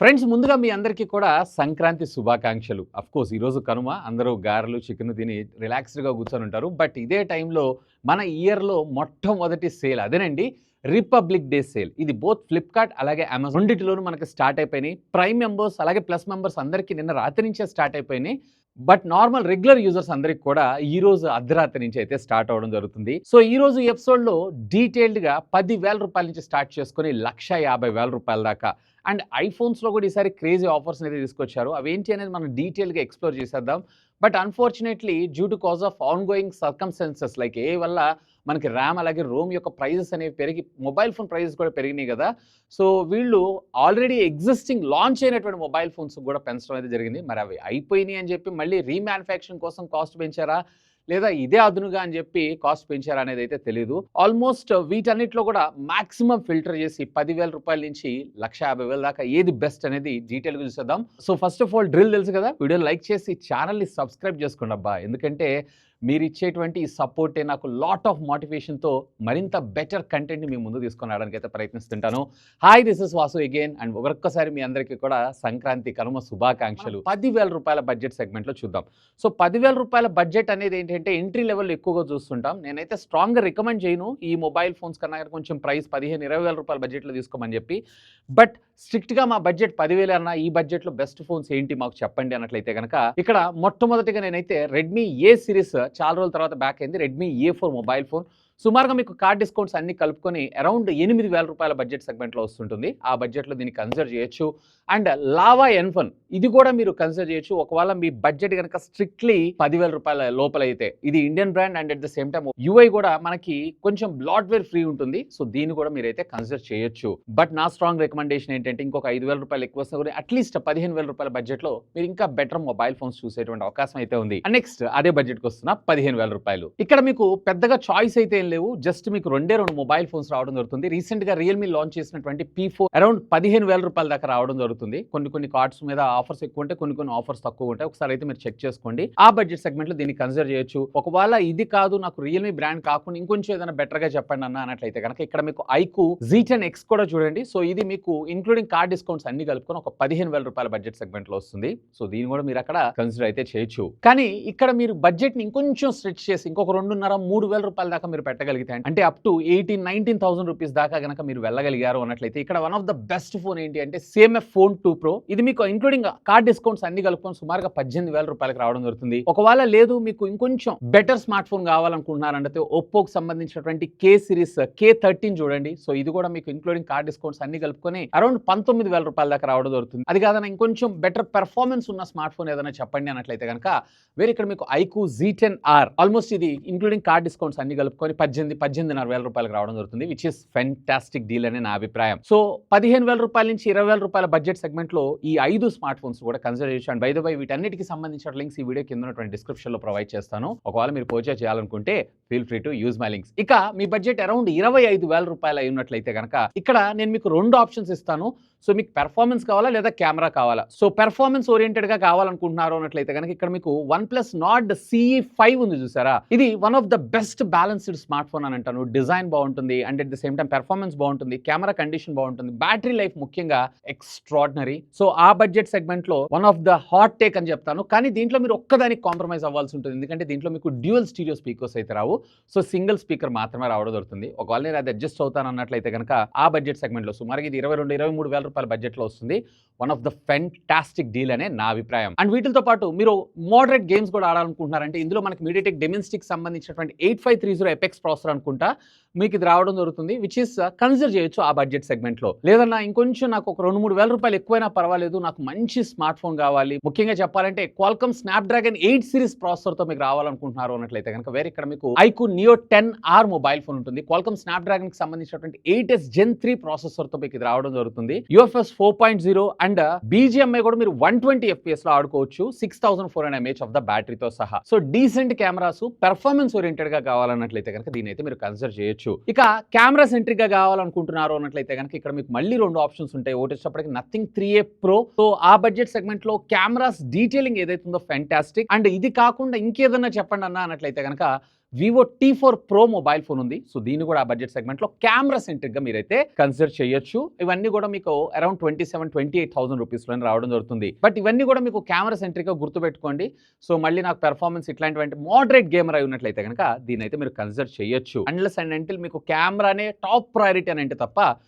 Friends ముందుగా మీ అందరికీ కూడా సంక్రాంతి శుభాకాంక్షలు. అఫ్‌కోర్స్ ఈరోజు కనుమ. అందరూ గారెలు, చికెను తిని రిలాక్స్డ్‌గా కూర్చొనుంటారు. బట్ ఇదే టైంలో మన ఇయర్‌లో మొట్టమొదటి సేల్ అదేనండి రిపబ్లిక్ డే సేల్. ఇది బోత్ ఫ్లిప్‌కార్ట్ అలాగే అమెజాన్ రెండిటిలోనూ మనకు స్టార్ట్ అయిపోయినాయి. ప్రైమ్ మెంబర్స్ అలాగే ప్లస్ మెంబర్స్ అందరికీ నిన్న రాత్రి నుంచే స్టార్ట్ అయిపోయినాయి. బట్ నార్మల్ రెగ్యులర్ యూజర్స్ అందరికి కూడా ఈరోజు అర్ధరాత్రి నుంచి అయితే స్టార్ట్ అవ్వడం జరుగుతుంది. సో ఈరోజు ఎపిసోడ్‌లో డీటెయిల్డ్‌గా రూ. 10,000 నుంచి స్టార్ట్ చేసుకొని రూ. 1,50,000 దాకా అండ్ ఐఫోన్స్‌లో కూడా ఈసారి క్రేజీ ఆఫర్స్‌ని అయితే తీసుకొచ్చారు. అవేంటి అనేది మనం డీటెయిల్‌గా ఎక్స్‌ప్లోర్ చేసేద్దాం. But unfortunately due to cause of ongoing circumstances like AI వల్ల మనకి ర్యామ్ అలాగే రోమ్ యొక్క ప్రైజెస్ అనేవి పెరిగి మొబైల్ ఫోన్ ప్రైజెస్ కూడా పెరిగినాయి కదా! సో వీళ్ళు ఆల్రెడీ ఎగ్జిస్టింగ్ లాంచ్ అయినటువంటి మొబైల్ ఫోన్స్ కూడా పెంచడం అయితే జరిగింది. మరి అవి అయిపోయినాయి అని చెప్పి మళ్ళీ రీమ్యానుఫ్యాక్చరింగ్ కోసం కాస్ట్ పెంచారా? లేదా ఇదే అదునుగా అని చెప్పి కాస్ట్ పెంచారా అనేది అయితే తెలీదు. ఆల్మోస్ట్ వీటన్నిటిలో కూడా మాక్సిమం ఫిల్టర్ చేసి రూ. 10,000 నుంచి రూ. 1,50,000 దాకా ఏది బెస్ట్ అనేది డీటెయిల్‌గా చూసేద్దాం. So first of all drill తెలుసు కదా! వీడియోని లైక్ చేసి ఛానల్‌ని సబ్స్క్రైబ్ చేసుకోండి అబ్బా! ఎందుకంటే మీరిచ్చేటువంటి ఈ సపోర్టే నాకు లాట్ ఆఫ్ మోటివేషన్‌తో మరింత బెటర్ కంటెంట్‌ని మీ ముందుకు తీసుకొని రావడానికి అయితే ప్రయత్నిస్తుంటాను. Hi this is Vasu again and మరొక్కసారి మీ అందరికీ కూడా సంక్రాంతి కనుమ శుభాకాంక్షలు. రూ. 10,000 బడ్జెట్ సెగ్మెంట్‌లో చూద్దాం. సో రూ. 10,000 బడ్జెట్ అనేది ఏంటంటే ఎంట్రీ లెవెల్ ఎక్కువగా చూస్తుంటాం. నేనైతే స్ట్రాంగ్‌గా రికమెండ్ చేయను ఈ మొబైల్ ఫోన్స్ కన్నా కొంచెం ప్రైస్ 15,000-20,000 బడ్జెట్‌లో తీసుకోమని చెప్పి. బట్ స్ట్రిక్ట్‌గా మా బడ్జెట్ 10,000 అన్నా ఈ బడ్జెట్‌లో బెస్ట్ ఫోన్స్ ఏంటి మాకు చెప్పండి అన్నట్లయితే గనక ఇక్కడ మొట్టమొదటిగా నేనైతే రెడ్మీ ఏ సిరీస్ చాలా రోజుల తర్వాత బ్యాక్ అయింది. రెడ్మీ ఏ4 మొబైల్ ఫోన్. సుమారుగా మీకు కార్డ్ డిస్కౌంట్స్ అన్ని కలుపుకొని అరౌండ్ రూ. 8,000 బడ్జెట్ సెగ్మెంట్‌లో వస్తుంటుంది. ఆ బడ్జెట్‌లో దీన్ని కన్సిడర్ చేయొచ్చు. అండ్ లావా ఎన్1 ఇది కూడా మీరు కన్సిడర్ చేయొచ్చు. ఒకవేళ మీ బడ్జెట్ గనక స్ట్రిక్ట్‌లీ రూ. 10,000 లోపల అయితే. ఇది Indian brand and at the same time UI కూడా మనకి కొంచెం బ్లాట్‌వేర్ ఫ్రీ ఉంటుంది. సో దీన్ని కూడా మీరైతే కన్సిడర్ చేయొచ్చు. బట్ నా స్ట్రాంగ్ రికమెండేషన్ ఏంటంటే ఇంకొక రూ. 5,000 ఎక్కువ వస్తున్నా కూడా అట్‌లీస్ట్ రూ. 15,000 బడ్జెట్‌లో మీరు ఇంకా బెటర్ మొబైల్ ఫోన్స్ చూసేటువంటి అవకాశం అయితే ఉంది. అండ్ నెక్స్ట్ అదే బడ్జెట్‌కి వస్తున్న రూ. 15,000. ఇక్కడ మీకు పెద్దగా చాయిస్ అయితే లేవు. జస్ట్ మీకు రెండు మొబైల్ ఫోన్స్ రావడం జరుగుతుంది. రీసెంట్‌గా రియల్‌మీ లాంచ్ చేసినటువంటి P4 అరౌండ్ రూ. 15,000 దాకా రావడం జరుగుతుంది. కొన్ని కార్డ్స్ మీద ఆఫర్స్ ఎక్కువ ఉంటాయి. కొన్ని ఆఫర్స్ తక్కువ ఉంటాయి. ఒకసారి అయితే మీరు చెక్ చేసుకోండి. ఆ బడ్జెట్ సెగ్మెంట్‌లో దీన్ని కన్సిడర్ చేయొచ్చు. ఒకవేళ ఇది కాదు నాకు రియల్‌మీ బ్రాండ్ కాకుండా ఇంకొంచెం ఏదైనా బెటర్‌గా చెప్పండి అన్నట్లయితే కనుక ఇక్కడ మీకు ఐక్యూ Z10X కూడా చూడండి. సో ఇది మీకు ఇంక్లూడింగ్ కార్డ్ డిస్కౌంట్స్ అన్ని కలుపుకొని ఒక రూ. 15,000 బడ్జెట్ సెగ్మెంట్‌లో వస్తుంది. సో దీన్ని కూడా మీరు అక్కడ కన్సిడర్ అయితే చేయొచ్చు. కానీ ఇక్కడ మీరు బడ్జెట్‌ని ఇంకొంచెం స్ట్రెచ్ చేసి ఇంకొక 2,500-3,000 దాకా మీరు పెట్టగలిగితే అంటే అప్ టు 18,000-19,000 రూపీస్ దాకా గనక మీరు వెళ్ళగలిగారు అన్నట్లయితే ఇక్కడ one of the best phone ఏంటి అంటే CMF ఫోన్ 2 Pro. ఇది మీకు ఇంక్లూడింగ్ కార్డ్ డిస్కౌంట్స్ అన్ని కలుపుకొని సుమారుగా రూ. 18,000 రావడం జరుగుతుంది. ఒకవేళ లేదు మీకు ఇంకొంచెం బెటర్ స్మార్ట్ ఫోన్ కావాలనుకుంటున్నారంటే ఒప్పోకి సంబంధించినటువంటి K సిరీస్ K13 చూడండి. సో ఇది కూడా మీకు ఇంక్లూడింగ్ కార్డ్ డిస్కౌంట్స్ అన్ని కలుపుకొని అరౌండ్ రూ. 19,000 దాకా రావడం జరుగుతుంది. అది కాదన్నా ఇంకొంచెం బెటర్ పెర్ఫార్మెన్స్ ఉన్న స్మార్ట్ ఫోన్ ఏదైనా చెప్పండి అన్నట్లయితే కనుక వేరే ఇక్కడ మీకు ఐక్యూ Z10R ఆల్మోస్ట్ ఇది ఇంక్లూడింగ్ కార్డ్ డిస్కౌంట్స్ అన్ని కలుపుకొని 18,500 రావడం జరుగుతుంది. విచ్ ఇస్ ఫెంటాస్టిక్ డీల్ అనే నా అభిప్రాయం. సో రూ. 15,000 నుంచి రూ. 20,000 బడ్జెట్ సెగ్మెంట్ లో ఈ 5 స్మార్ట్ ఫోన్స్ కూడా కన్సిడర్ చేయొచ్చు. అండ్ బై ద వై వీటన్నిటికి సంబంధించిన లింక్స్ ఈ వీడియో కింద ఉన్నటువంటి డిస్క్రిప్షన్ లో ప్రొవైడ్ చేస్తాను. ఒకవేళ మీరు పర్చేజ్ చేయాలనుకుంటే feel free to use my links. ఇక మీ బడ్జెట్ అరౌండ్ రూ. 25,000 అయి ఉన్నట్లయితే కనుక ఇక్కడ నేను మీకు 2 ఆప్షన్స్ ఇస్తాను. సో మీకు పెర్ఫార్మెన్స్ కావాలా లేదా కెమెరా కావాలా? సో పెర్ఫార్మెన్స్ ఓరియంటెడ్ గా కావాలనుకుంటున్నారు అన్నట్లయితే కనుక ఇక్కడ మీకు OnePlus Nord CE5 ఉంది చూసారా? ఇది one of the best balanced smart phone అని అంటాను. డిజైన్ బాగుంటుంది and at the same time performance బాగుంటుంది. కెమెరా కండిషన్ బాగుంటుంది. బ్యాటరీ లైఫ్ ముఖ్యంగా ఎక్స్ట్రాడినరీ. సో ఆ బడ్జెట్ సెగ్మెంట్ లో one of the hot take అని చెప్తాను. కానీ దీంట్లో మీరు ఒక్కదానికి కాంప్రమైజ్ అవ్వాల్సి ఉంటుంది. ఎందుకంటే దీంట్లో మీకు డ్యూయల్ స్టీరియో స్పీకర్స్ అయితే రావు. సో సింగిల్ స్పీకర్ మాత్రమే రావడం దొరుకుతుంది. ఒకవేళ నేను అది అడ్జస్ట్ అవుతాను అన్నట్లయితే కనుక ఆ బడ్జెట్ సెగ్మెంట్ లో సుమారుగా ఇది 22,000-23,000 బడ్జెట్ లో వస్తుంది. One of the fantastic deal అనే నా అభిప్రాయం. అండ్ వీటితో పాటు మీరు మోడరేట్ గేమ్స్ కూడా ఆడాలనుకుంటున్నారంటే ఇందులో మనకి మీడియాటెక్ డెమెన్స్టిక్ సంబంధించినటువంటి 8530 ఎపెక్స్ ప్రాసెసర్ అనుకుంటా మీకు ఇది రావడం జరుగుతుంది. విచ్ ఇస్ కన్సిడర్ చేయొచ్చు ఆ బడ్జెట్ సెగ్మెంట్ లో. లేదన్నా ఇంకొంచెం నాకు ఒక 2-3,000 ఎక్కువైనా పర్వాలేదు, నాకు మంచి స్మార్ట్ ఫోన్ కావాలి, ముఖ్యంగా చెప్పాలంటే క్వాల్కమ్ స్నాప్డ్రాగన్ 8 సిరీస్ ప్రాసెసర్ తో మీకు రావాలనుకుంటున్నారు అన్నట్లయితే కనుక వేరే ఇక్కడ మీకు iQOO Neo 10R mobile phone ఉంటుంది. క్వాల్కమ్ స్నాప్డ్రాగన్ కి సంబంధించినటువంటి 8s Gen 3 ప్రాసెసర్ తో మీకు ఇది రావడం జరుగుతుంది. UFS 4.0 అండ్ BGMI కూడా మీరు 120 FPS లో ఆడుకోవచ్చు. 6400 mAh ఆఫ్ ద బ్యాటరీతో సహా. So decent cameras performance oriented గా కావాలన్నట్లయితే కనుక దీని అయితే మీరు కన్సిడర్ చేయొచ్చు. ఇక కెమెరా సెంట్రిక్ గా కావాలనుకుంటున్నారు అన్నట్లయితే కనుక ఇక్కడ మీకు మళ్ళీ 2 ఆప్షన్స్ ఉంటాయి. ఒకటి వచ్చేటప్పటికి నథింగ్ 3A Pro. సో ఆ బడ్జెట్ సెగ్మెంట్ లో కెమెరాస్ డీటెయిలింగ్ ఏదైతే ఉందో ఫెంటాస్టిక్. అండ్ ఇది కాకుండా ఇంకేదన్నా చెప్పండి అన్నట్లయితే కనుక Vivo T4 Pro mobile phone ఉంది. సో దీన్ని కూడా ఆ బడ్జెట్ సెగ్మెంట్లో కెమెరా సెంట్రిక్గా మీరైతే కన్సిడర్ చేయొచ్చు. ఇవన్నీ కూడా మీకు అరౌండ్ 27,000-28,000 రూపీస్లోనే రావడం జరుగుతుంది. బట్ ఇవన్నీ కూడా మీకు కెమెరా సెంట్రిక్గా గుర్తుపెట్టుకోండి. సో మళ్ళీ నాకు పెర్ఫార్మెన్స్ ఇట్లాంటివంటి మోడరేట్ గేమర్ అయి ఉన్నట్లయితే కనుక దీని అయితే మీరు కన్సిడర్ చేయొచ్చు. అన్లెస్ అండ్ అంటిల్ మీకు కెమెరానే టాప్ ప్రయారిటీ అని అంటే తప్ప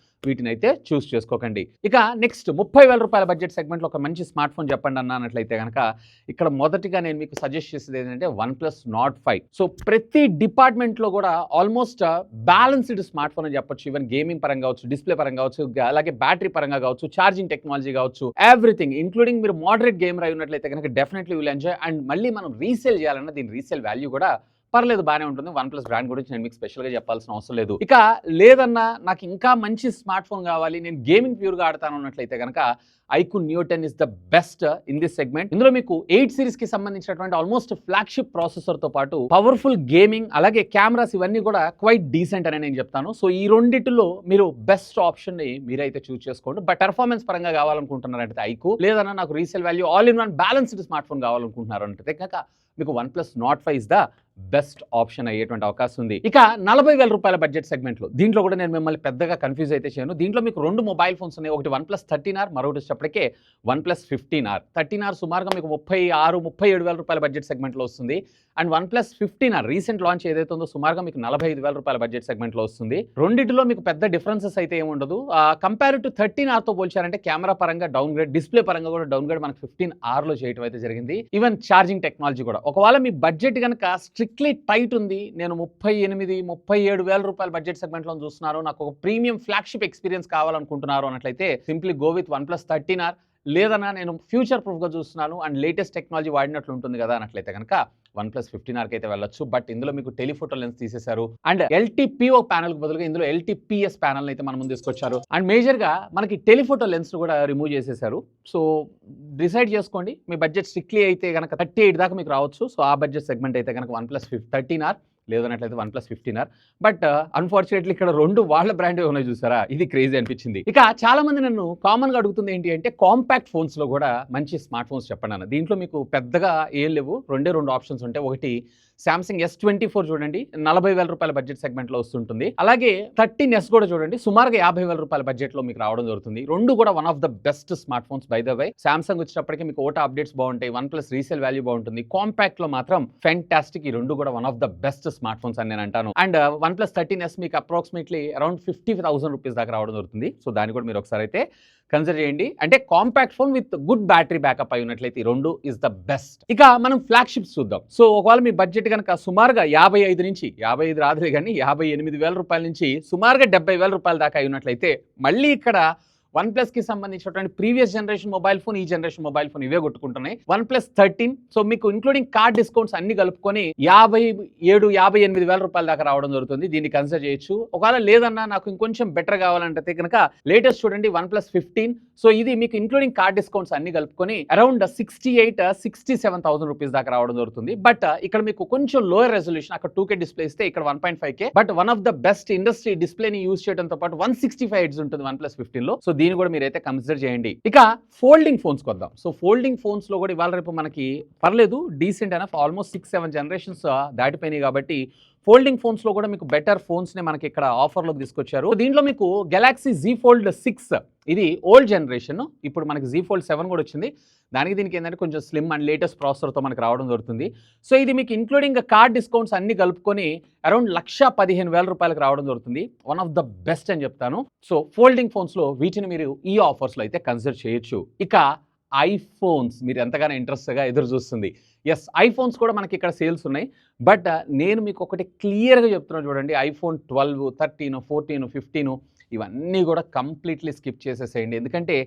వీటిని అయితే చూస్ చేసుకోకండి. ఇక నెక్స్ట్ 30,000 రూపాయల బడ్జెట్ సెగ్మెంట్లో ఒక మంచి స్మార్ట్ ఫోన్ చెప్పండి అన్నట్లయితే కనుక ఇక్కడ మొదటిగా నేను మీకు సజెస్ట్ చేసేది ఏంటంటే OnePlus Nord 5. సో ప్రతి డిపార్ట్మెంట్లో కూడా ఆల్మోస్ట్ బ్యాలెన్స్డ్ స్మార్ట్ ఫోన్ అని చెప్పొచ్చు. ఈవెన్ గేమింగ్ పరంగా కావచ్చు, డిస్ప్లే పరంగా కావచ్చు, అలాగే బ్యాటరీ పరంగా కావచ్చు, ఛార్జింగ్ టెక్నాలజీ కావచ్చు, ఎవ్రీథింగ్ ఇంక్లూడింగ్ మీరు మోడరేట్ గేమర్ అయి ఉన్నట్లయితే కనుక డెఫినెట్లీ విల్ ఎంజాయ్. అండ్ మళ్ళీ మనం రీసేల్ చేయాలన్నా దీని రీసేల్ వాల్యూ కూడా పర్లేదు, బాగానే ఉంటుంది. OnePlus బ్రాండ్ గురించి నేను మీకు స్పెషల్గా చెప్పాల్సిన అవసరం లేదు. ఇక లేదన్నా నాకు ఇంకా మంచి స్మార్ట్ ఫోన్ కావాలి, నేను గేమింగ్ ప్యూర్గా ఆడతాను అన్నట్లయితే కనుక iQOO Neo 10 is the best in this segment. ఇందులో మీకు 8 సిరీస్కి సంబంధించినటువంటి ఆల్మోస్ట్ ఫ్లాగ్షిప్ ప్రాసెసర్తో పాటు పవర్ఫుల్ గేమింగ్ అలాగే కెమెరాస్ ఇవన్నీ కూడా క్వైట్ డీసెంట్ అని నేను చెప్తాను. సో ఈ రెండిటిలో మీరు బెస్ట్ ఆప్షన్ని మీరైతే చూస్ చేసుకోండి. బట్ పెర్ఫార్మెన్స్ పరంగా కావాలనుకుంటున్నారంటే iQOO, లేదన్నా నాకు resale value all in one balanced smart phone కావాలనుకుంటున్నారు అంటే కనుక మీకు OnePlus Nord 5 is the best option అయ్యేటువంటి అవకాశం ఉంది. ఇక 40,000 రూపాయల బడ్జెట్ సెగ్మెంట్లో దీంట్లో కూడా నేను మిమ్మల్ని పెద్దగా కన్ఫ్యూజ్ అయితే చేయను. దీంట్లో మీకు 2 మొబైల్ ఫోన్స్ ఉన్నాయి. ఒకటి OnePlus 13R, మరొకటి వచ్చేటప్పటికే OnePlus 15R. 13R సుమారుగా మీకు 36,000-37,000 రూపాయల బడ్జెట్ సెగ్మెంట్లో వస్తుంది. And OnePlus 15R recent launch ఏదైతే ఉందో సుమారుగా మీకు 45,000 రూపాయల బడ్జెట్ సెగ్మెంట్లో వస్తుంది. రెండింటిలో మీకు పెద్ద డిఫరెన్సెస్ అయితే ఏముండదు. కంపేర్ టు 13Rతో పోల్చారంటే కెమెరా పరంగా డౌన్ గ్రేడ్, డిస్ప్లే పరంగా కూడా డౌన్ గ్రేడ్ మనకు 15Rలో చేయడం అయితే జరిగింది. ఈవెన్ ఛార్జింగ్ టెక్నాలజీ కూడా ఒకవేళ మీ బడ్జెట్ కనుక స్ట్రిక్ట్లీ టైట్ ఉంది, నేను 38,000-37,000 రూపాయల బడ్జెట్ సెగ్మెంట్లో చూస్తున్నారు, నాకు ఒక ప్రీమియం ఫ్లాగ్షిప్ ఎక్స్పీరియన్స్ కావాలనుకుంటున్నారు అన్నట్లయితే simply go with OnePlus 13R. లేదన్నా నేను ఫ్యూచర్ ప్రూఫ్గా చూస్తున్నాను అండ్ లేటెస్ట్ టెక్నాలజీ వాడినట్లు ఉంటుంది కదా అన్నట్లయితే కనుక OnePlus 15Rకి అయితే వెళ్ళొచ్చు. బట్ ఇందులో మీకు టెలిఫోటో లెన్స్ తీసేశారు అండ్ LTPO ప్యానల్కి బదులుగా ఇందులో LTPS ప్యానల్ అయితే మన ముందు తీసుకొచ్చారు. అండ్ మేజర్గా మనకి టెలిఫోటో లెన్స్ కూడా రిమూవ్ చేసేశారు. సో డిసైడ్ చేసుకోండి, మీ బడ్జెట్ స్ట్రిక్ట్లీ అయితే కనుక 38 దాకా మీకు రావచ్చు. సో ఆ బడ్జెట్ సెగ్మెంట్ అయితే కనుక OnePlus 13R లేదన్నట్లయితే OnePlus 15R. But unfortunately ఇక్కడ 2 వాళ్ళ బ్రాండ్ ఉన్నాయి చూసారా, ఇది క్రేజీ అనిపించింది. ఇక చాలా మంది నన్ను కామన్గా అడుగుతుంది ఏంటి అంటే కాంపాక్ట్ ఫోన్స్లో కూడా మంచి స్మార్ట్ ఫోన్స్ చెప్పండి అన్న. దీంట్లో మీకు పెద్దగా ఏం లేవు, 2 ఆప్షన్స్ ఉంటాయి. ఒకటి Samsung S24 చూడండి, 40,000 రూపాయల బడ్జెట్ సెగ్మెంట్లో వస్తుంటుంది. అలాగే 13S కూడా చూడండి, సుమారుగా 50,000 రూపాయల బడ్జెట్లో మీకు రావడం జరుగుతుంది. 2 కూడా one of the best smart phones by the way. Samsung వచ్చేటప్పటికి మీకు ఓటా అప్డేట్స్ బాగుంటాయి, OnePlus రీసేల్ వాల్యూ బాగుంటుంది. కాంపాక్ట్లో మాత్రం ఫ్యాంటాస్టిక్. ఈ 2 కూడా one of the best smart phones అని నేను అంటాను. అండ్ OnePlus 13S మీకు అప్రాక్సిమేట్లీ అరౌండ్ 50,000 రూపీస్ దాకా రావడం జరుగుతుంది. సో దాన్ని కూడా మీరు ఒకసారి అయితే కన్సిడర్ చేయండి. అంటే compact phone with good battery backup అయి ఉన్నట్లయితే ఈ 2 ఇస్ ద బెస్ట్. ఇక మనం ఫ్లాగ్షిప్స్ చూద్దాం. సో ఒకవేళ మీ బడ్జెట్ కనుక సుమారుగా 55 రాదులే కానీ 58,000 రూపాయల నుంచి సుమారుగా 70,000 రూపాయల దాకా అయి ఉన్నట్లయితే మళ్ళీ ఇక్కడ OnePlusకి సంబంధించినటువంటి ప్రీవియస్ జనరేషన్ మొబైల్ ఫోన్, ఈ జనరేషన్ మొబైల్ ఫోన్ ఇవే కొట్టుకుంటున్నాయి. OnePlus 13 సో మీకు ఇంక్లూడింగ్ కార్డ్ డిస్కౌంట్స్ అన్ని కలుపుకొని 57,000-58,000 రూపాయల దాకా రావడం జరుగుతుంది. దీన్ని కన్సిడర్ చేయొచ్చు. ఒకవేళ లేదన్నా నాకు ఇంకొంచెం బెటర్ కావాలంటే కనుక లేటెస్ట్ చూడండి OnePlus 15. సో ఇది మీకు ఇంక్లూడింగ్ కార్డ్ డిస్కౌంట్స్ అన్ని కలుపుకొని అరౌండ్ 68,000-67,000 రూపీస్ దాకా రావడం జరుగుతుంది. బట్ ఇక్కడ మీకు కొంచెం లోయర్ రెజల్యూషన్, అక్కడ 2K డిస్ప్లే ఇస్తే ఇక్కడ 1.5K. But one of the best industry డిస్ప్లేని యూజ్ చేయడంతో పాటు 165 హెర్ట్జ్ ఉంటుంది OnePlus 15లో. సో దీన్ని కూడా మీరైతే కన్సిడర్ చేయండి. ఇక ఫోల్డింగ్ ఫోన్స్ వద్దాం. సో ఫోల్డింగ్ ఫోన్స్ లో కూడా ఇవాళ రేపు మనకి పర్లేదు, డీసెంట్ ఎనఫ్, ఆల్మోస్ట్ 6-7 జనరేషన్స్ దాటిపోయినాయి కాబట్టి ఫోల్డింగ్ ఫోన్స్ లో కూడా మీకు బెటర్ ఫోన్స్ ని మనకి ఇక్కడ ఆఫర్లోకి తీసుకొచ్చారు. దీంట్లో మీకు గెలాక్సీ Z Fold 6 ఇది ఓల్డ్ జనరేషన్, ఇప్పుడు మనకి Z Fold 7 కూడా వచ్చింది. దానికి దీనికి ఏంటంటే కొంచెం స్లిమ్ అండ్ లేటెస్ట్ ప్రాసెసర్తో మనకు రావడం జరుగుతుంది. సో ఇది మీకు ఇంక్లూడింగ్ కార్డ్ డిస్కౌంట్స్ అన్ని కలుపుకొని అరౌండ్ 1,15,000 రూపాయలకు రావడం జరుగుతుంది. వన్ ఆఫ్ ద బెస్ట్ అని చెప్తాను. సో ఫోల్డింగ్ ఫోన్స్లో వీటిని మీరు ఈ ఆఫర్స్లో అయితే కన్సిడర్ చేయొచ్చు. ఇక ఐఫోన్స్ మీరు ఎంతగానో ఇంట్రెస్ట్గా ఎదురు చూస్తుంది. ఎస్, ఐఫోన్స్ కూడా మనకి ఇక్కడ సేల్స్ ఉన్నాయి. బట్ నేను మీకు ఒకటి క్లియర్గా చెప్తున్నాను చూడండి, iPhone 12, 13, 14, 15 ఇవన్నీ కూడా కంప్లీట్లీ స్కిప్ చేసేసేయండి. ఎందుకంటే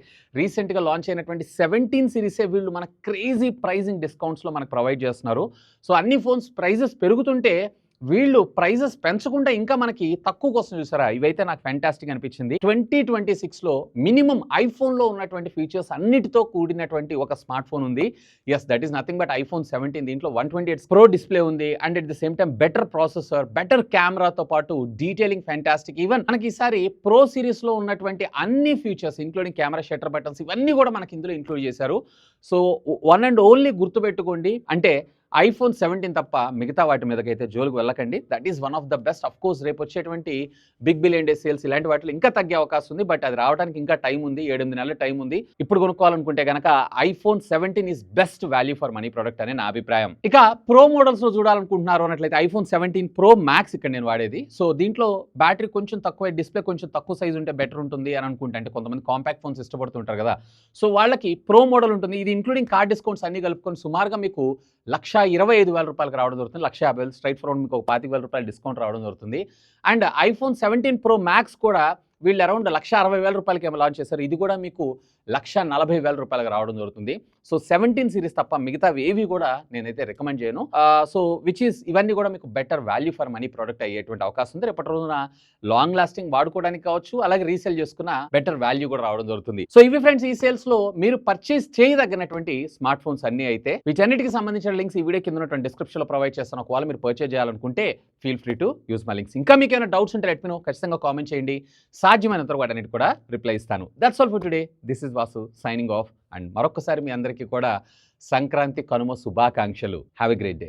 రీసెంట్గా లాంచ్ అయినటువంటి 17 సిరీసే వీళ్ళు మన క్రేజీ ప్రైజింగ్ డిస్కౌంట్స్లో మనకు ప్రొవైడ్ చేస్తున్నారు. సో అన్ని ఫోన్స్ ప్రైజెస్ పెరుగుతుంటే వీళ్ళు ప్రైజెస్ పెంచకుండా ఇంకా మనకి తక్కువ కోసం చూసారా, ఇవైతే నాకు ఫ్యాంటాస్టిక్ అనిపించింది. 2026లో మినిమం ఐఫోన్లో ఉన్నటువంటి ఫీచర్స్ అన్నిటితో కూడినటువంటి ఒక స్మార్ట్ ఫోన్ ఉంది. Yes, that is nothing but iPhone 17. దీంట్లో 128 Pro డిస్ప్లే ఉంది and at the same time better processor, better కెమెరాతో పాటు డీటెయిలింగ్ ఫ్యాంటాస్టిక్. ఈవెన్ మనకి ఈసారి ప్రో సిరీస్లో ఉన్నటువంటి అన్ని features including camera, shutter buttons ఇవన్నీ కూడా మనకి ఇందులో ఇంక్లూడ్ చేశారు. సో వన్ అండ్ ఓన్లీ గుర్తుపెట్టుకోండి, అంటే ఐఫోన్ 17 తప్ప మిగతా వాటి మీదకైతే జోలికి వెళ్ళకండి. That is one of the best. Of course రేపు వచ్చేటువంటి బిగ్ బిలియన్ డే సేల్స్ ఇలాంటి వాటిలో ఇంకా తగ్గే అవకాశం ఉంది. బట్ అది రావడానికి ఇంకా టైం ఉంది. 7-8 నెలల టైం ఉంది. ఇప్పుడు కొనుక్కోవాలనుకుంటే గనక iPhone 17 is best value for money product అని నా అభిప్రాయం. ఇక ప్రో మోడల్స్ లో చూడాలనుకుంటున్నారు అన్నట్లయితే ఐఫోన్ 17 ప్రో మ్యాక్స్ ఇక్కడ నేను వాడేది. సో దీంట్లో బ్యాటరీ కొంచెం తక్కువ, డిస్ప్లే కొంచెం తక్కువ సైజ్ ఉంటే బెటర్ ఉంటుంది అని అనుకుంటే, అంటే కొంతమంది కాంపాక్ట్ ఫోన్స్ ఇష్టపడుతుంటారు కదా, సో వాళ్ళకి ప్రో మోడల్ ఉంటుంది. ఇది ఇంక్లూడింగ్ కార్డ్ డిస్కౌంట్స్ అన్ని కలుపుకొని సుమారుగా మీకు ₹1,25,000 రావడం జరుగుతుంది. ₹1,50,000 స్ట్రైట్ ఫార్వర్డ్ మీకు ఒక ₹25,000 డిస్కౌంట్ రావడం జరుగుతుంది. అండ్ ఐఫోన్ 17 ప్రో మ్యాక్స్ కూడా వీళ్ళు అరౌండ్ ₹1,60,000 ఏమో లాంచ్ చేశారు. ఇది కూడా మీకు ₹1,40,000 రావడం జరుగుతుంది. సో 17 సిరీస్ తప్ప మిగతావి ఏవి కూడా నేనైతే రికమెండ్ చేయను. సో విచ్ ఈస్ ఇవన్నీ కూడా మీకు better value for money product అయ్యేటువంటి అవకాశం ఉంది. రేపటి రోజున లాంగ్ లాస్టింగ్ వాడుకోవడానికి కావచ్చు, అలాగే రీసేల్ చేసుకున్న బెటర్ వాల్యూ కూడా రావడం జరుగుతుంది. సో ఇవి ఫ్రెండ్స్ ఈ సేల్స్ లో మీరు పర్చేస్ చేయదగినటువంటి స్మార్ట్ ఫోన్స్ అన్ని అయితే, వీటన్నిటికి సంబంధించిన లింక్స్ ఈ వీడియో కింద ఉన్నటువంటి డిస్క్రిప్షన్ లో ప్రొవైడ్ చేస్తాను. ఒకవేళ మీరు పర్చేస్ చేయాలనుకుంటే feel free to use my links. ఇంకా మీకు ఏమైనా డౌట్స్ ఉంటే లెట్ మీ నో, ఖచ్చితంగా కామెంట్ చేయండి. సాధ్యమైనంత వాటన్నిటి కూడా రిప్లై ఇస్తాను. That's all for today. This is Vasu signing off. And మరొకసారి మీ అందరికీ కూడా సంక్రాంతి కనుమ శుభాకాంక్షలు. Have a great day.